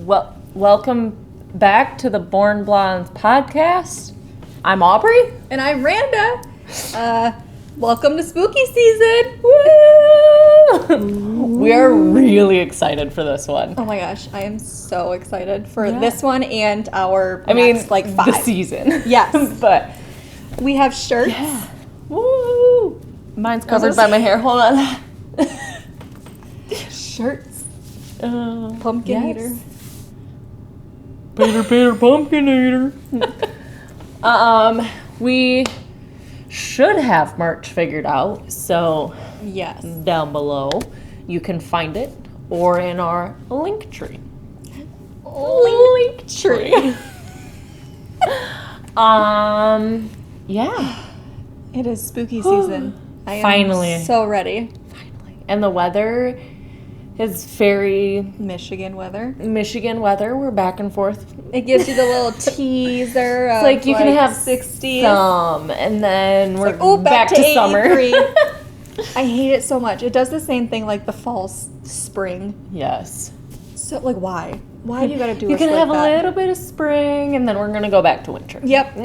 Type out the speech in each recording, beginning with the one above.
Well, welcome back to the Born Blondes podcast. I'm Aubrey. And I'm Randa. Welcome to spooky season. Woo! We are really excited for this one. Oh my gosh, I am so excited for this one and our next, 5. The season. Yes. But we have shirts. yeah. Woo! Mine's covered by my hair. Hold on. Shirts. Pumpkin eater. Peter, pumpkin eater. We should have merch figured out, so Yes. down below you can find it or in our link tree. Link tree. Yeah. It is spooky season. I am Finally. so ready. And the weather is very Michigan weather. Michigan weather. We're back and forth. It gives you the little teaser of It's like you can have 60s. some, and then we're back to summer. 83. I hate it so much. It does the same thing like the fall, spring. Yes. So, like, why? Why do you gotta do You us can like have that? a little bit of spring, and then we're gonna go back to winter. Yep.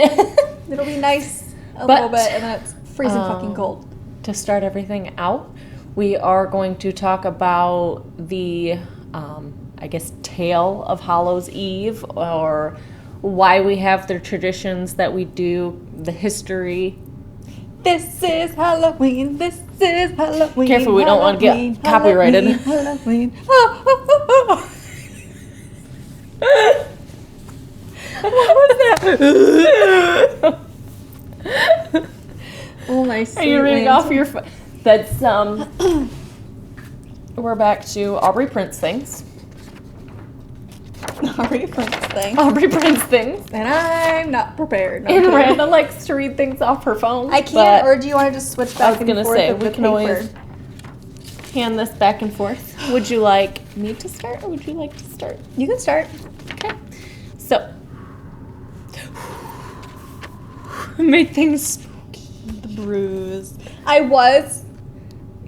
It'll be nice a But, little bit, and then it's freezing fucking cold. To start everything out, we are going to talk about the, I guess, tale of Hallow's Eve, or why we have the traditions that we do, the history. This is Halloween. This is Halloween. Careful, we don't want to Halloween, get copyrighted. Halloween. Oh, oh, oh, oh. What was that? Oh my! Are you reading off your? That's We're back to Aubrey Prince things. Aubrey Prince thing. Aubrey Prince things. And I'm not prepared. No, And I'm kidding. Randa likes to read things off her phone. I can't. Or do you want to just switch back and forth? say with we the can paper? always hand this back and forth. Would you like me to start, or would you like to start? You can start. Okay. So, make things spooky. The bruise. I was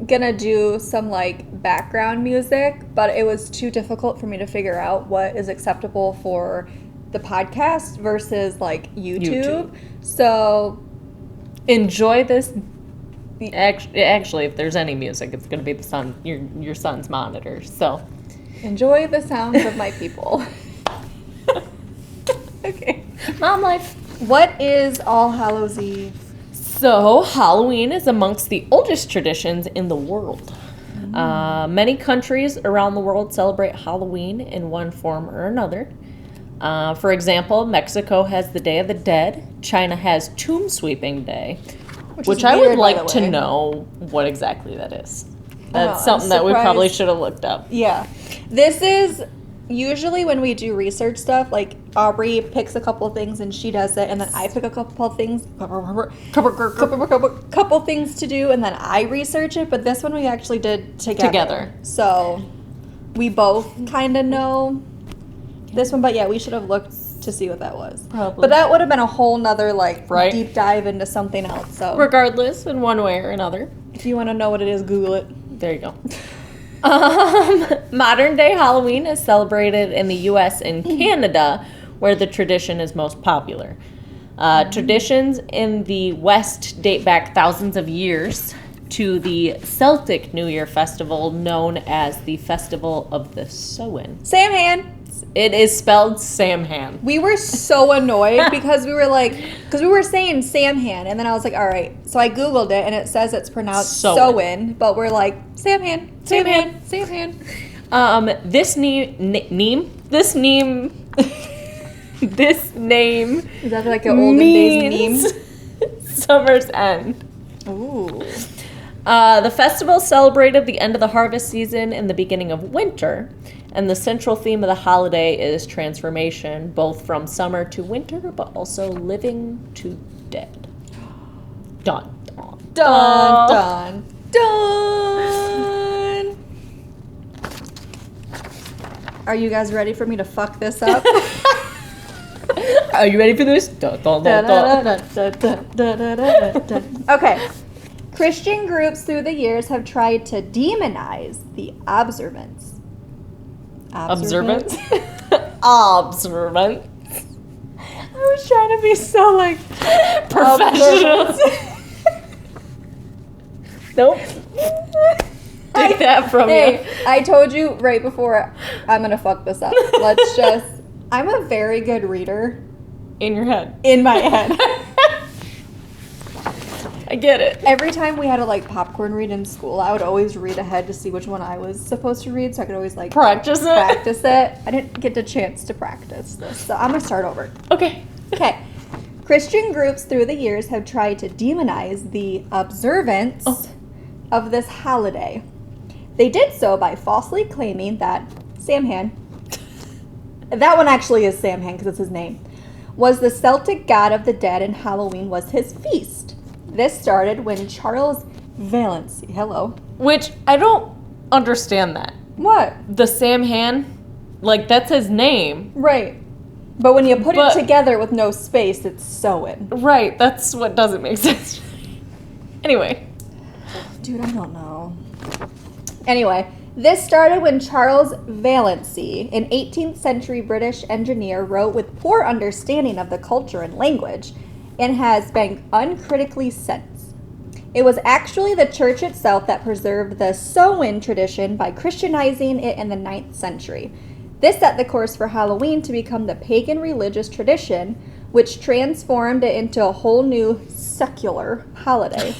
gonna do some like background music, but it was too difficult for me to figure out what is acceptable for the podcast versus like YouTube. So Enjoy this. Actually, if there's any music, it's gonna be the son, your son's monitor. So, enjoy the sounds of my people. okay, mom life. What is All Hallows Eve? So, Halloween is amongst the oldest traditions in the world. Many countries around the world celebrate Halloween in one form or another. For example, Mexico has the Day of the Dead. China has Tomb Sweeping Day, which I would like to know what exactly that is. That's something that we probably should have looked up. Yeah. This is usually when we do research stuff, like Aubrey picks a couple things and she does it, and then I pick a couple things to do, and then I research it. But this one we actually did together. So we both kind of know this one, but yeah, we should have looked to see what that was. Probably. But that would have been a whole nother Right. deep dive into something else. So Regardless, in one way or another. if you want to know what it is, Google it. There you go. Modern day Halloween is celebrated in the U.S. and Canada, where the tradition is most popular. Traditions in the West date back thousands of years to the Celtic New Year festival known as the Festival of the Samhain. Samhain. It is spelled Samhain. We were so annoyed because we were saying Samhain, and then I was like, all right. So I Googled it, and it says it's pronounced Samhain, but we're like, Samhain. This name Is that like an olden days means summer's end. Ooh. The festival celebrated the end of the harvest season and the beginning of winter, and the central theme of the holiday is transformation, both from summer to winter, but also living to dead. Dun, dun, Dun, dun, dun. Are you guys ready for me to fuck this up? Are you ready for this? Dun, dun, dun, dun. Okay. Christian groups through the years have tried to demonize the observance. Observance? observance. I was trying to be so, like, professional. Nope. Take that from you. I told you right before I'm gonna fuck this up. I'm a very good reader. In your head. In my head. I get it. Every time we had to like popcorn read in school, I would always read ahead to see which one I was supposed to read so I could always like practice it. I didn't get the chance to practice this, so I'm gonna start over. Okay. Christian groups through the years have tried to demonize the observance of this holiday. They did so by falsely claiming that Samhain, that one actually is Samhain because it's his name, was the Celtic god of the dead and Halloween was his feast. This started when Charles Valency, which I don't understand that. What? The Samhain, like that's his name. Right. But when you put it together with no space, it's Samhain. Right, that's what doesn't make sense. Anyway. Dude, I don't know. Anyway, this started when Charles Valency, an 18th century British engineer, wrote with poor understanding of the culture and language, and has been uncritically since. It was actually the church itself that preserved the Samhain tradition by Christianizing it in the 9th century. This set the course for Halloween to become the pagan religious tradition, which transformed it into a whole new secular holiday,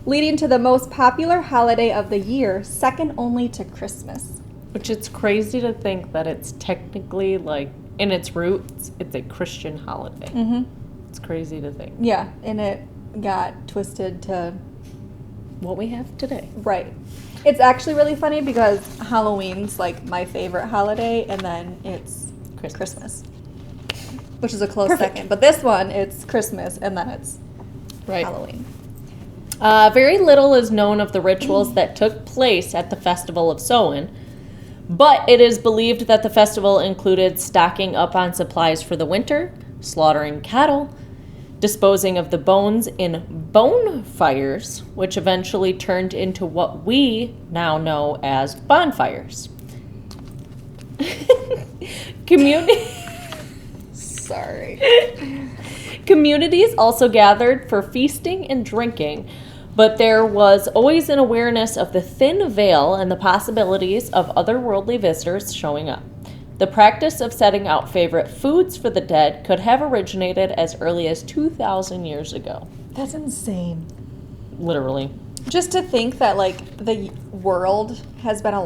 leading to the most popular holiday of the year, second only to Christmas. Which it's crazy to think that it's technically, like, in its roots, it's a Christian holiday. Mm-hmm. It's crazy to think. Yeah, and it got twisted to what we have today. Right. It's actually really funny because Halloween's like my favorite holiday, and then it's Christmas. Which is a close second. But this one, it's Christmas, and then it's Halloween. Very little is known of the rituals that took place at the Festival of Samhain, but it is believed that the festival included stocking up on supplies for the winter, slaughtering cattle, disposing of the bones in bonfires, which eventually turned into what we now know as bonfires. Communities also gathered for feasting and drinking, but there was always an awareness of the thin veil and the possibilities of otherworldly visitors showing up. The practice of setting out favorite foods for the dead could have originated as early as 2,000 years ago. That's insane. Literally. Just to think that, like, the world has been The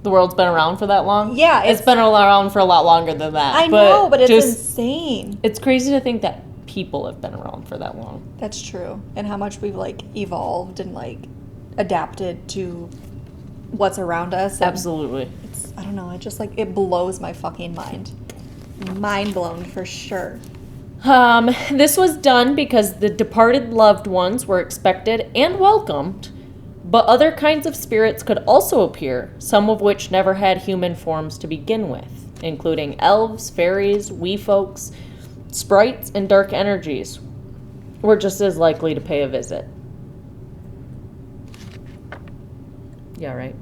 world's been around for that long? Yeah. It's been around for a lot longer than that. I know, but it's insane. It's crazy to think that people have been around for that long. That's true. And how much we've, like, evolved and, like, adapted to what's around us. Absolutely. I don't know, it just like it blows my fucking mind. Mind blown for sure. This was done because the departed loved ones were expected and welcomed, but other kinds of spirits could also appear, some of which never had human forms to begin with, including elves, fairies, wee folks, sprites, and dark energies were just as likely to pay a visit. Yeah, right.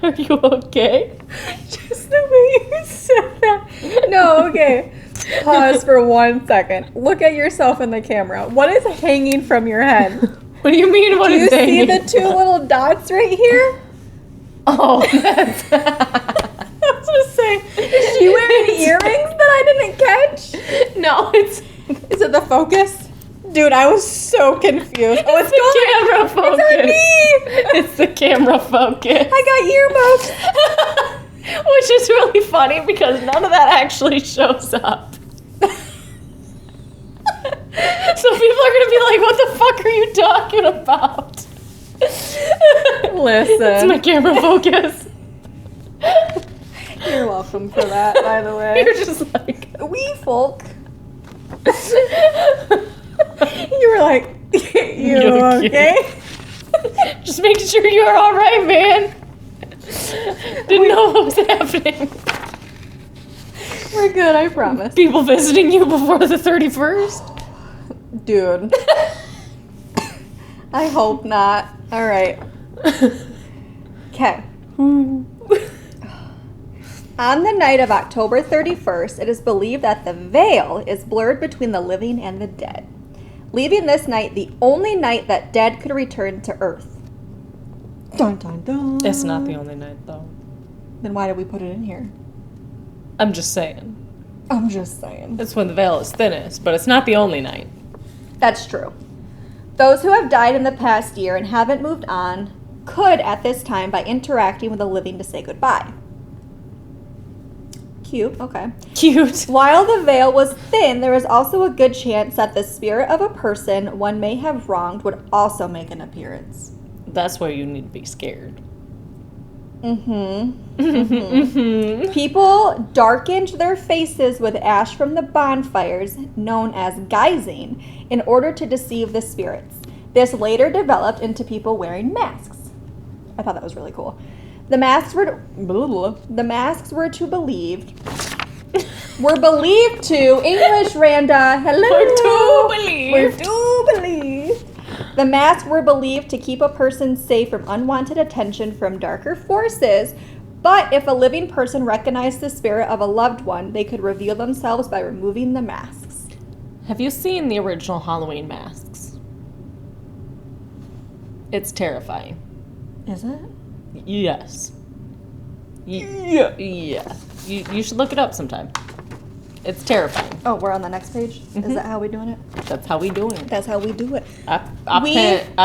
Are you okay? Just the way you said that. No, okay. Pause for 1 second. Look at yourself in the camera. What is hanging from your head? What do you mean? What is hanging? Do you see the two little dots right here? Oh, that's... I was just saying, is she wearing earrings that I didn't catch? No, it's... Is it the focus? Dude, I was so confused. Oh, it's the camera focus. It's on me. It's the camera focus. I got earbuds. Which is really funny because none of that actually shows up. So people are going to be like, what the fuck are you talking about? Listen. It's my camera focus. You're welcome for that, by the way. You're just like... Wee folk. You were like, you okay? Just making sure you're all right, man. Didn't know what was happening. We're good, I promise. People visiting you before the 31st? Dude. I hope not. All right. Okay. On the night of October 31st, it is believed that the veil is blurred between the living and the dead, leaving this night the only night that dead could return to Earth. Dun, dun, dun. It's not the only night, though. Then why did we put it in here? I'm just saying. It's when the veil is thinnest, but it's not the only night. That's true. Those who have died in the past year and haven't moved on could, at this time, by interacting with the living to say goodbye. Cute, okay. Cute. While the veil was thin, there was also a good chance that the spirit of a person one may have wronged would also make an appearance. That's why you need to be scared. People darkened their faces with ash from the bonfires, known as guising, in order to deceive the spirits. This later developed into people wearing masks. I thought that was really cool. The masks were believed to English Randa. Hello. We're too believed. The masks were believed to keep a person safe from unwanted attention from darker forces, but if a living person recognized the spirit of a loved one, they could reveal themselves by removing the masks. Have you seen the original Halloween masks? It's terrifying. Is it? Yes. Yeah. You should look it up sometime. It's terrifying. Oh, we're on the next page? Mm-hmm. Is that how we're doing it? That's how we doing it. That's how we do it. I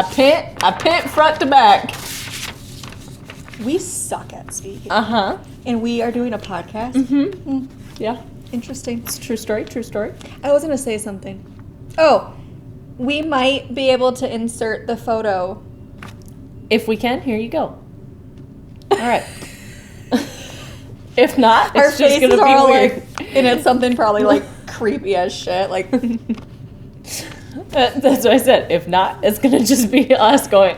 pint front to back. We suck at speaking. Uh-huh. And we are doing a podcast? Mm-hmm. Yeah. Interesting. It's a true story, true story. I was going to say something. Oh, we might be able to insert the photo. If we can, here you go. All right. If not, it's our just going to faces be are all weird. and it's something probably like creepy as shit. Like That's what I said. If not, it's going to just be us going,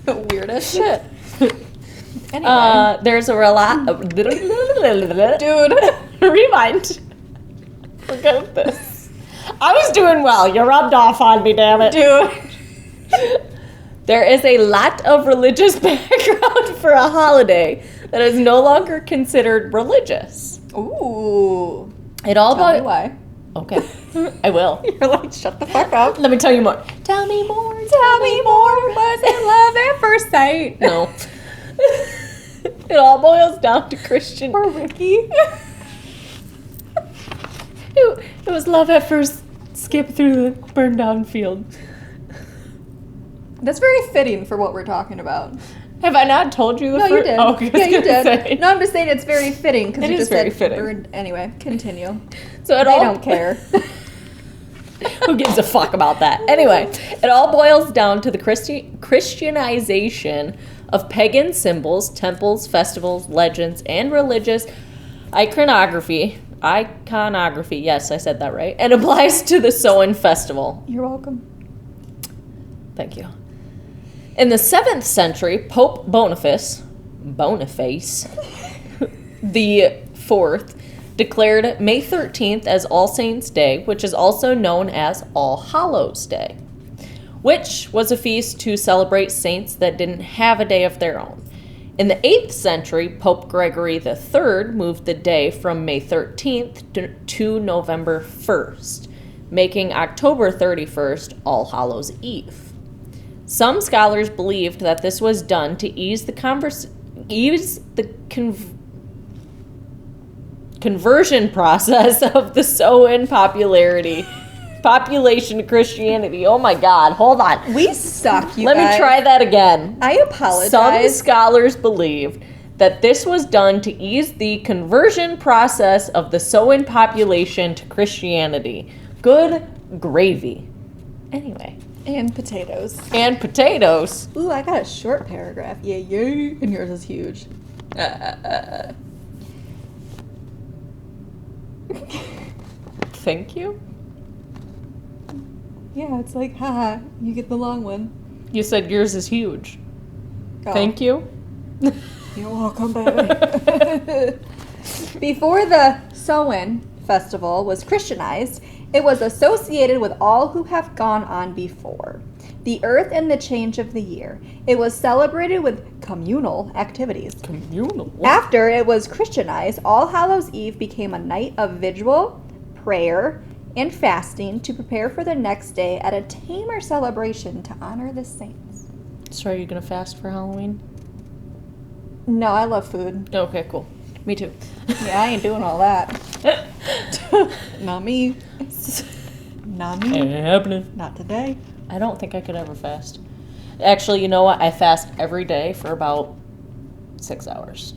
weird as shit. Anyway. There's a dude. Rewind. We're good at this. I was doing well. You rubbed off on me, damn it. Dude. There is a lot of religious background for a holiday that is no longer considered religious. Ooh. It all Tell me why. Okay. I will. You're like, shut the fuck up. Let me tell you more. Tell me more. Tell me more. Was it love at first sight? No. It all boils down to Christian. Or Ricky. It was love at first skip through the burned down field. That's very fitting for what we're talking about. Have I not told you the No, first? you did. Oh, okay, yeah, you did. say. No, I'm just saying it's very fitting because It you is just very said fitting. burned. Anyway, continue. So They don't care. Who gives a fuck about that? Anyway, it all boils down to the Christianization of pagan symbols, temples, festivals, legends, and religious iconography. Iconography, yes, I said that right. And applies to the Samhain festival. You're welcome. Thank you. In the 7th century, Pope Boniface the 4th, declared May 13th as All Saints' Day, which is also known as All Hallows' Day, which was a feast to celebrate saints that didn't have a day of their own. In the 8th century, Pope Gregory III moved the day from May 13th to November 1st, making October 31st All Hallows' Eve. Some scholars believed that this was done to ease the conversion process of the Samhain population to Christianity. Oh my God, hold on. We suck, you Let guys. me try that again. I apologize. Some scholars believed that this was done to ease the conversion process of the Samhain population to Christianity. Good gravy. Anyway. And potatoes. And potatoes. Ooh, I got a short paragraph. Yay. And yours is huge. Thank you. Yeah, it's like, haha, you get the long one. You said yours is huge. Oh. Thank you. You're welcome, baby. Before the Samhain festival was Christianized, it was associated with all who have gone on before. the earth and the change of the year. It was celebrated with communal activities. Communal. After it was Christianized, All Hallows Eve became a night of vigil, prayer, and fasting to prepare for the next day at a tamer celebration to honor the saints. So are you going to fast for Halloween? No, I love food. Okay, cool. Me too. Yeah, I ain't doing all that. Not me. Not me. Ain't happening. Not today. I don't think I could ever fast. Actually, you know what? I fast every day for about 6 hours.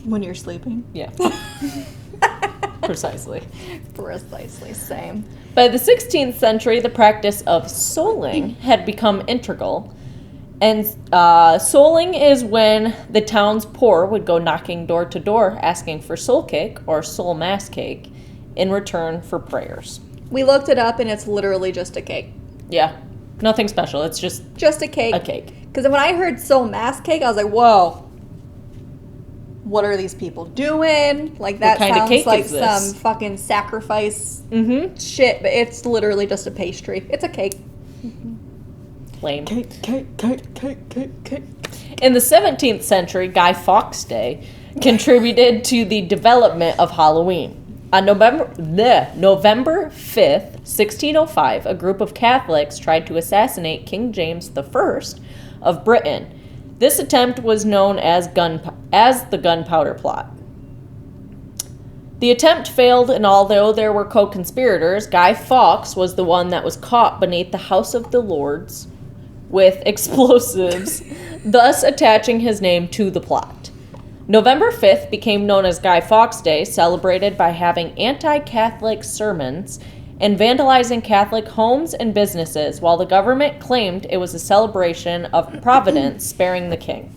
When you're sleeping? Yeah. Precisely. Precisely, same. By the 16th century, the practice of souling had become integral. And souling is when the town's poor would go knocking door to door asking for soul cake or soul mass cake in return for prayers. We looked it up and it's literally just a cake. Yeah. Nothing special. It's just a cake. a cake. Because when I heard soul mass cake, I was like, whoa. What are these people doing? Like, that What kind of sounds cake like is this? some fucking sacrifice shit, but it's literally just a pastry. It's a cake. Lame. Cake. In the 17th century, Guy Fawkes Day contributed to the development of Halloween. On November 5th, 1605, a group of Catholics tried to assassinate King James I of Britain. This attempt was known as the Gunpowder Plot. The attempt failed, and although there were co-conspirators, Guy Fawkes was the one that was caught beneath the House of the Lords with explosives, thus attaching his name to the plot. November 5th became known as Guy Fawkes Day, celebrated by having anti-Catholic sermons and vandalizing Catholic homes and businesses, while the government claimed it was a celebration of Providence sparing the king.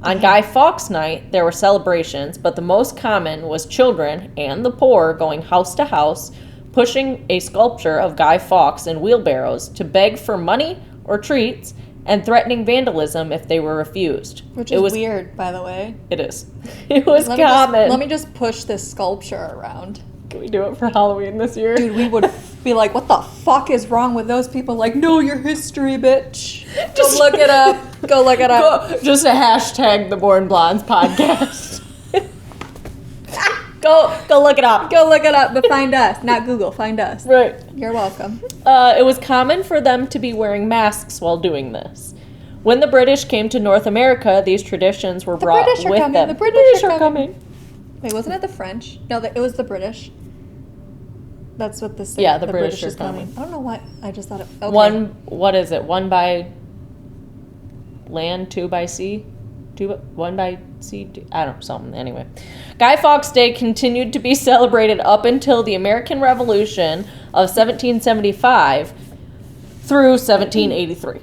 On Guy Fawkes Night, there were celebrations, but the most common was children and the poor going house to house, pushing a sculpture of Guy Fawkes in wheelbarrows to beg for money or treats, and threatening vandalism if they were refused. Which is weird, by the way. It is. It was common. Let me just push this sculpture around. Can we do it for Halloween this year? Dude, we would be like, what the fuck is wrong with those people? Like, know your history, bitch. Just look it up. Go look it up. Just a hashtag the Born Blondes podcast. Go look it up. Go look it up, but find us. Not Google, find us. Right. You're welcome. It was common for them to be wearing masks while doing this. When the British came to North America, these traditions were brought with them. The British are coming. Wait, wasn't it the French? No, it was the British. That's what this said. Yeah, the British are coming. I don't know why. I just thought it. Okay. What is it? 1 by land, 2 by sea? 1 by sea? I don't know, something. Anyway. Guy Fawkes Day continued to be celebrated up until the American Revolution of 1775 through 1783.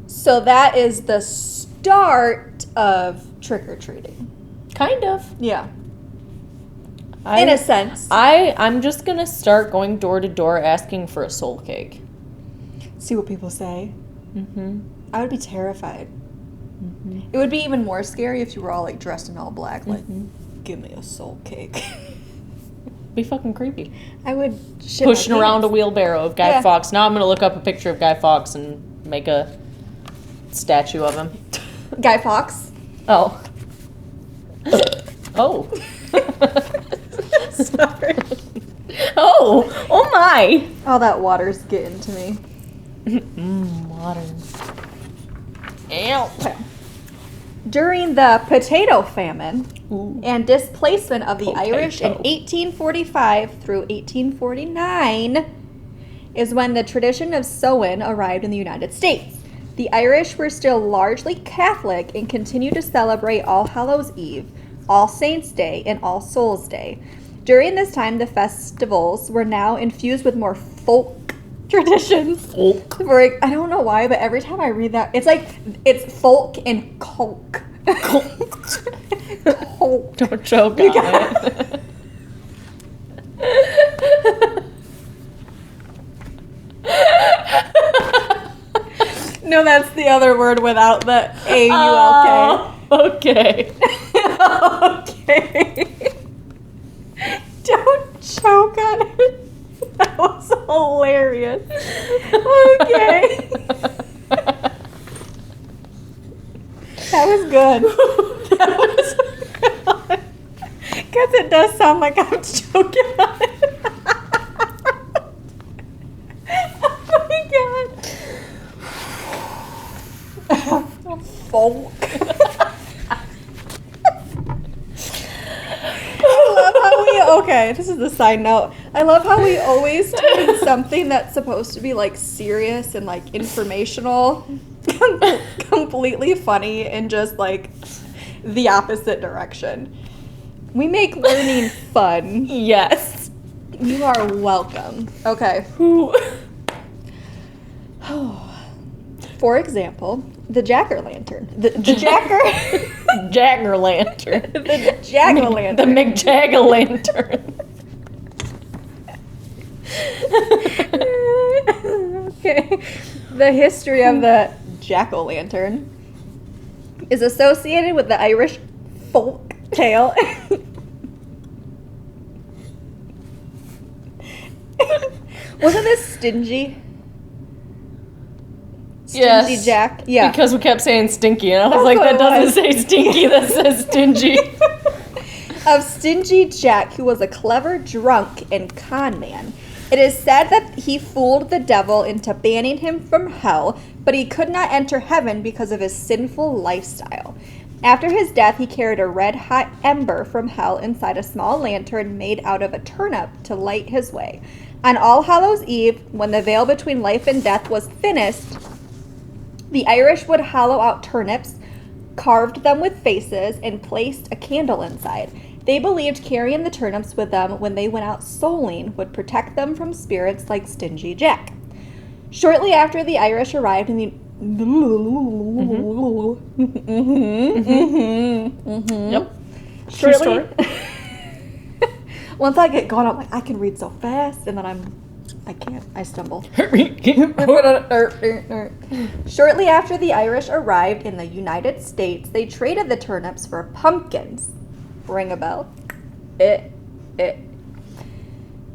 So that is the start of trick-or-treating. Kind of. Yeah. In a sense. I'm just going to start going door to door asking for a soul cake. See what people say. Mm-hmm. I would be terrified. Mm-hmm. It would be even more scary if you were all like dressed in all black, like, give me a soul cake. Be fucking creepy. I would shit pushing my pants. around a wheelbarrow of Guy Fawkes. Now I'm going to look up a picture of Guy Fawkes and make a statue of him. Guy Fawkes? Oh. Oh. Sorry. Oh my. All that water's getting to me. Water. Ew. During the potato famine and displacement of the Potato. Irish in 1845 through 1849 is when the tradition of Samhain arrived in the United States. The Irish were still largely Catholic and continued to celebrate All Hallows Eve, All Saints' Day, and All Souls' Day. During this time, the festivals were now infused with more folk traditions. Folk. I don't know why, but every time I read that, it's like, it's folk and coke. Coke. Don't choke on it. No, that's the other word without the A-U-L-K. Okay. Okay. Don't choke on it. That was hilarious. hilarious. Okay. That was good. That was Because it does sound like I'm choking on it. Oh my god. Folk. Okay, this is the side note. I love how we always turn something that's supposed to be like serious and like informational completely funny and just like the opposite direction. We make learning fun. Yes. You are welcome. Okay. For example, the jack-o'-lantern. The jacker. Jack-o'-lantern. The jack-o'-lantern. The McJag-o'-lantern. Okay. The history of the jack-o'-lantern is associated with the Irish folk tale. Wasn't this Stingy? Stingy Yes. Jack? Yeah. Because we kept saying stinky, and I was That's like, what that it doesn't was. say stinky, that says stingy. Of Stingy Jack, who was a clever drunk and con man. It is said that he fooled the devil into banning him from hell, but he could not enter heaven because of his sinful lifestyle. After his death, he carried a red-hot ember from hell inside a small lantern made out of a turnip to light his way. On All Hallows' Eve, when the veil between life and death was thinnest, the Irish would hollow out turnips, carved them with faces, and placed a candle inside. They believed carrying the turnips with them when they went out souling would protect them from spirits like Stingy Jack. Shortly after the Irish arrived in the... Yep. Shortly... Once I get going, I'm like, I can read so fast, and then I can't. I stumble. Shortly after the Irish arrived in the United States, they traded the turnips for pumpkins. Ring a bell?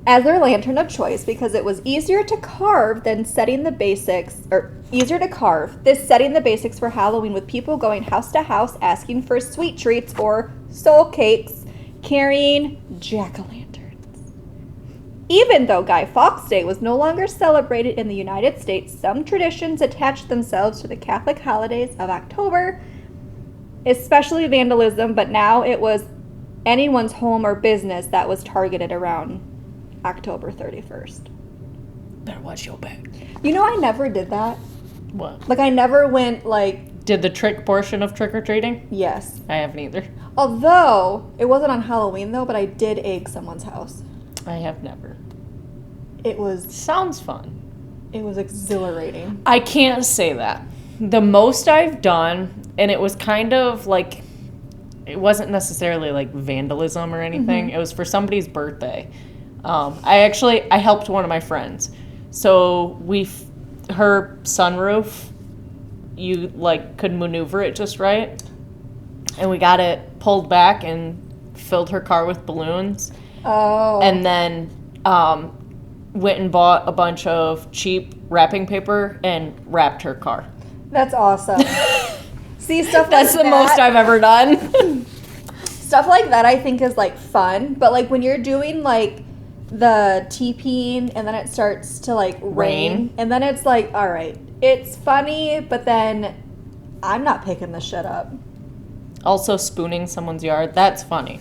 As their lantern of choice because it was easier to carve than setting the basics, or easier to carve, this setting the basics for Halloween with people going house to house asking for sweet treats or soul cakes, carrying jack-o'-lanterns. Even though Guy Fawkes Day was no longer celebrated in the United States, some traditions attached themselves to the Catholic holidays of October, especially vandalism, but now it was anyone's home or business that was targeted around October 31st. Better watch your back. You know, I never did that. What? Like, I never went, like... Did the trick portion of trick-or-treating? Yes. I haven't either. Although, it wasn't on Halloween, though, but I did egg someone's house. I have never. It was Sounds fun. exhilarating. I can't say that. The most I've done, and it was kind of like, it wasn't necessarily like vandalism or anything. It was for somebody's birthday. I helped one of my friends. So her sunroof, you like could maneuver it just right. And we got it pulled back and filled her car with balloons. Oh. And then went and bought a bunch of cheap wrapping paper and wrapped her car. That's awesome. See, stuff That's like the that, most I've ever done. stuff like that I think is, like, fun. But, like, when you're doing, like, the TPing and then it starts to, like, rain. And then it's like, all right, it's funny, but then I'm not picking the shit up. Also, spooning someone's yard, that's funny.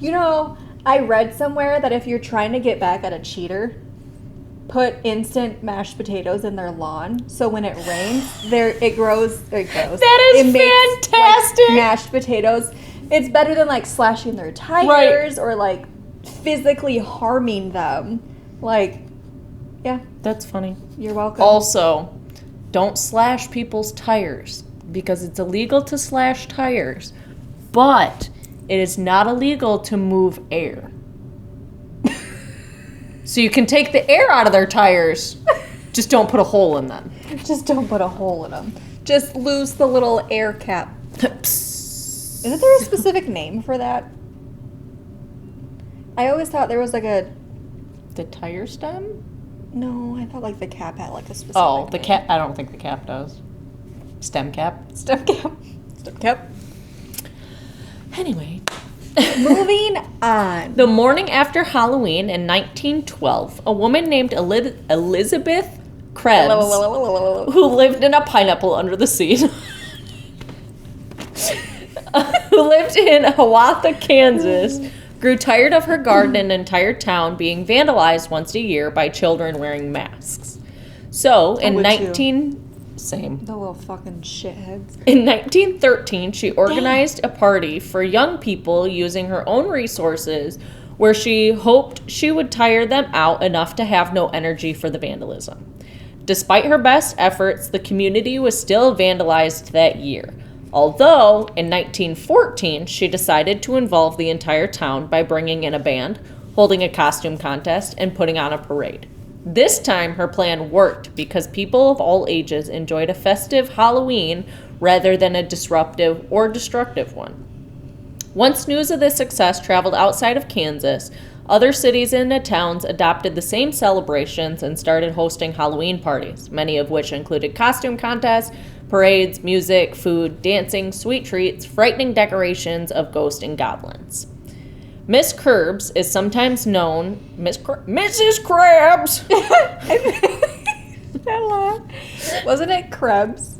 You know, I read somewhere that if you're trying to get back at a cheater, put instant mashed potatoes in their lawn, so when it rains, it grows. That is makes, fantastic! like, mashed potatoes. It's better than, like, slashing their tires or, like, physically harming them. Like, yeah, That's funny. you're welcome. Also, don't slash people's tires because it's illegal to slash tires, but it is not illegal to move air. So you can take the air out of their tires, just don't put a hole in them. Just don't put a hole in them. Just lose the little air cap. Isn't there a specific name for that? I always thought there was like The tire stem? No, I thought like the cap had like a specific Oh, the name. cap. I don't think the cap does. Stem cap. Stem cap. Stem cap. Anyway. Moving on. The morning after Halloween in 1912, a woman named Elizabeth Krebs, who lived in a pineapple under the sea, who lived in Hiawatha, Kansas, grew tired of her garden and entire town being vandalized once a year by children wearing masks. So, in Same. The little fucking shitheads. In 1913, she organized a party for young people using her own resources where she hoped she would tire them out enough to have no energy for the vandalism. Despite her best efforts, the community was still vandalized that year. Although, in 1914, she decided to involve the entire town by bringing in a band, holding a costume contest, and putting on a parade. This time, her plan worked because people of all ages enjoyed a festive Halloween rather than a disruptive or destructive one. Once news of this success traveled outside of Kansas, other cities and towns adopted the same celebrations and started hosting Halloween parties, many of which included costume contests, parades, music, food, dancing, sweet treats, frightening decorations of ghosts and goblins. Miss Krebs is sometimes known Mrs. Krebs. Wasn't it Krebs?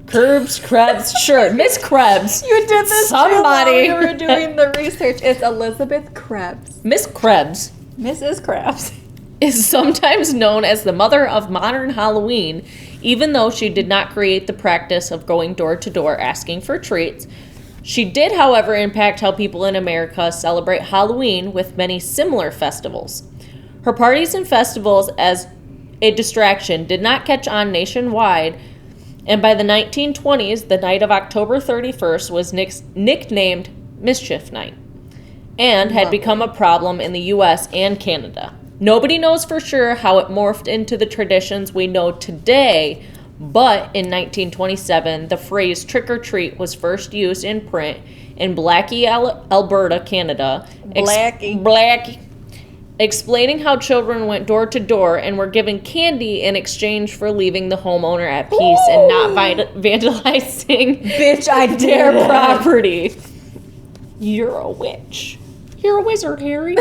Krebs, sure. Miss Krebs. You did this Somebody. while we were doing the research. It's Elizabeth Krebs. Miss Krebs Mrs. Krebs. is sometimes known as the mother of modern Halloween, even though she did not create the practice of going door to door asking for treats. She did, however, impact how people in America celebrate Halloween with many similar festivals. Her parties and festivals as a distraction did not catch on nationwide, and by the 1920s, the night of October 31st was nicknamed Mischief Night and had become a problem in the U.S. and Canada. Nobody knows for sure how it morphed into the traditions we know today, but in 1927, the phrase trick-or-treat was first used in print in Blackie, Alberta, Canada. Blackie. Explaining how children went door to door and were given candy in exchange for leaving the homeowner at peace and not vandalizing Bitch, I their dare property. You're a witch. You're a wizard, Harry.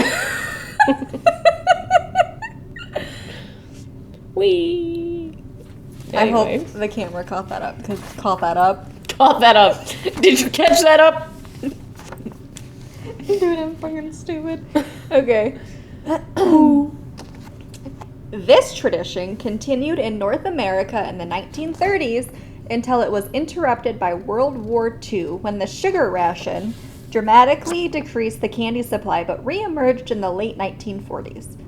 Wee. Anyway. I hope the camera caught that up. Caught that up. Did you catch that up? Dude, I'm fucking stupid. Okay. This tradition continued in North America in the 1930s until it was interrupted by World War II when the sugar ration dramatically decreased the candy supply but re-emerged in the late 1940s.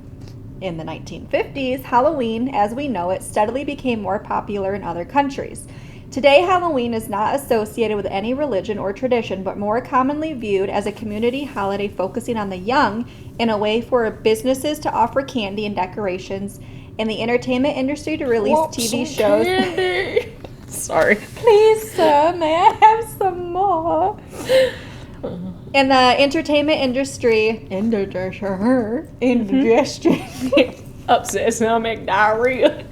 In the 1950s, Halloween, as we know it, steadily became more popular in other countries. Today, Halloween is not associated with any religion or tradition, but more commonly viewed as a community holiday focusing on the young in a way for businesses to offer candy and decorations, and the entertainment industry to release TV shows. Candy. Sorry. Please, sir, may I have some more? And the entertainment industry, Upset stomach diarrhea.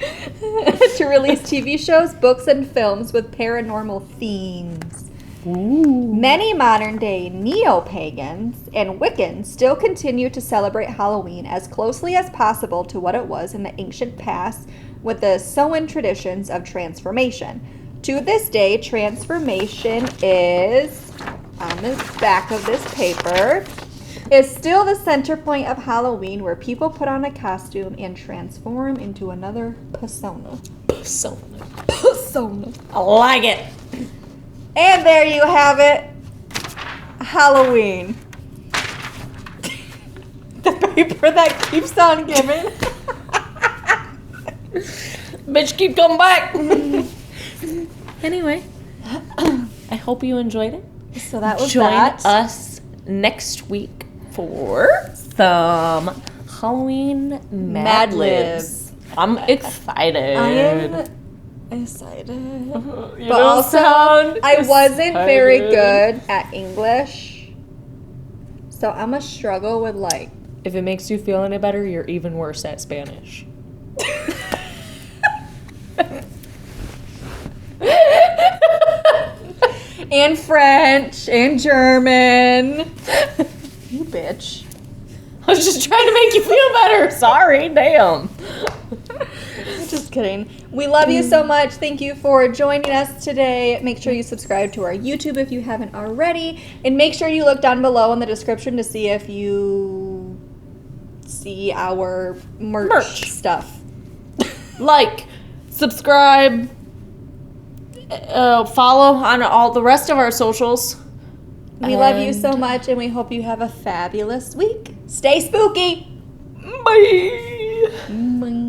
to release TV shows, books, and films with paranormal themes. Ooh. Many modern-day neo-pagans and Wiccans still continue to celebrate Halloween as closely as possible to what it was in the ancient past with the Samhain traditions of transformation. To this day, transformation is, on the back of this paper, is still the center point of Halloween where people put on a costume and transform into another persona. Persona. I like it. And there you have it. Halloween. The paper that keeps on giving. Bitch, keep coming back. Anyway, I hope you enjoyed it. So that was Join that. us next week for some Halloween Mad Libs. I'm excited. I am excited. You But don't also, sound I wasn't very excited. good at English. So I'm going to struggle with, like, If it makes you feel any better, you're even worse at Spanish. And French and German. You bitch. I was just trying to make you feel better. Sorry, damn. Just kidding. We love you so much. Thank you for joining us today. Make sure you subscribe to our YouTube if you haven't already. And make sure you look down below in the description to see if you see our merch stuff. Like, subscribe, follow on all the rest of our socials. We love you so much, and we hope you have a fabulous week. Stay spooky. Bye. Bye.